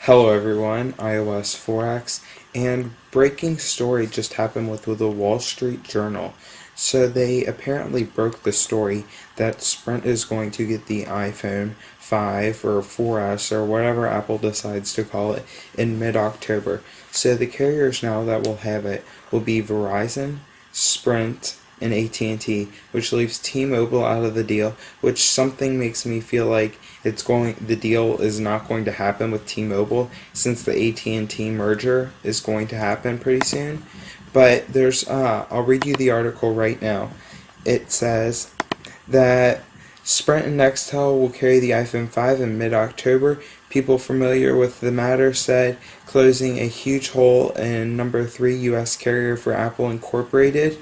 Hello everyone, iOS 4X, and breaking story just happened with the Wall Street Journal. So they apparently broke the story that Sprint is going to get the iPhone 5 or 4S or whatever Apple decides to call it in mid-October. So the carriers now that will have it will be Verizon, Sprint, and AT&T, which leaves T-Mobile out of the deal, which something makes me feel like the deal is not going to happen with T-Mobile since the AT&T merger is going to happen pretty soon. But I'll read you the article right now. It says that Sprint and Nextel will carry the iPhone 5 in mid-October. People familiar with the matter said, closing a huge hole in number 3 U.S. carrier for Apple Incorporated.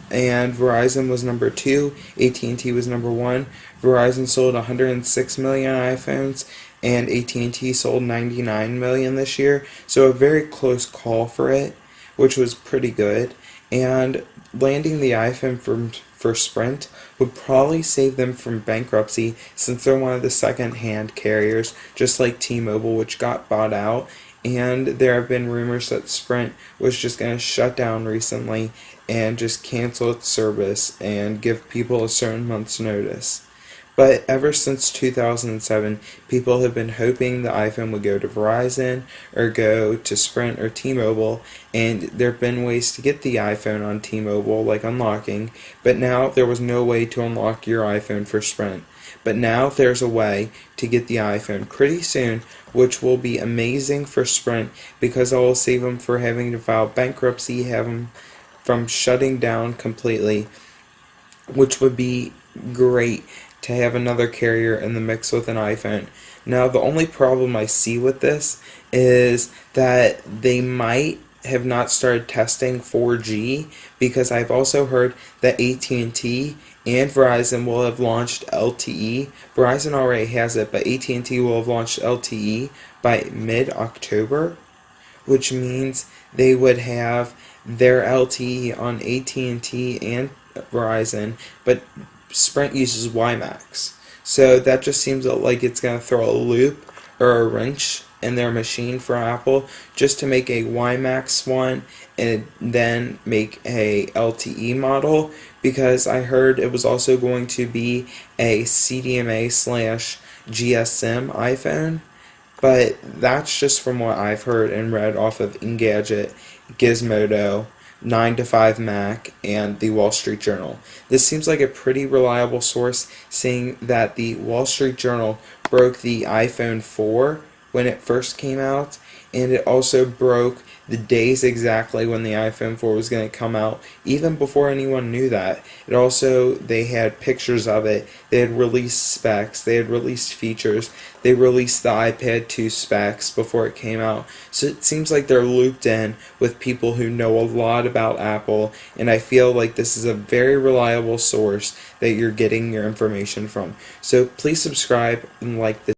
And Verizon was number 2, AT&T was number 1. Verizon sold 106 million iPhones, and AT&T sold 99 million this year, so a very close call for it, which was pretty good. And landing the iPhone for Sprint would probably save them from bankruptcy since they're one of the second-hand carriers, just like T-Mobile, which got bought out. And there have been rumors that Sprint was just going to shut down recently and just cancel its service and give people a certain month's notice. But ever since 2007, people have been hoping the iPhone would go to Verizon or go to Sprint or T-Mobile, and there have been ways to get the iPhone on T-Mobile, like unlocking, but now there was no way to unlock your iPhone for Sprint. But now there's a way to get the iPhone pretty soon, which will be amazing for Sprint because it will save them from having to file bankruptcy, have them from shutting down completely, which would be great to have another carrier in the mix with an iPhone. Now, the only problem I see with this is that they might have not started testing 4G, because I've also heard that AT&T and Verizon will have launched LTE. Verizon already has it, but AT&T will have launched LTE by mid-October, which means they would have their LTE on AT&T and Verizon, but Sprint uses WiMAX. So that just seems like it's going to throw a loop or a wrench in their machine for Apple just to make a WiMAX one and then make a LTE model, because I heard it was also going to be a CDMA slash GSM iPhone. But that's just from what I've heard and read off of Engadget, Gizmodo, 9 to 5 Mac, and the Wall Street Journal. This seems like a pretty reliable source, seeing that the Wall Street Journal broke the iPhone 4 when it first came out, and it also broke the days exactly when the iPhone 4 was going to come out, even before anyone knew that. They had pictures of it, they had released specs, they had released features, they released the iPad 2 specs before it came out. So it seems like they're looped in with people who know a lot about Apple, and I feel like this is a very reliable source that you're getting your information from. So please subscribe and like this.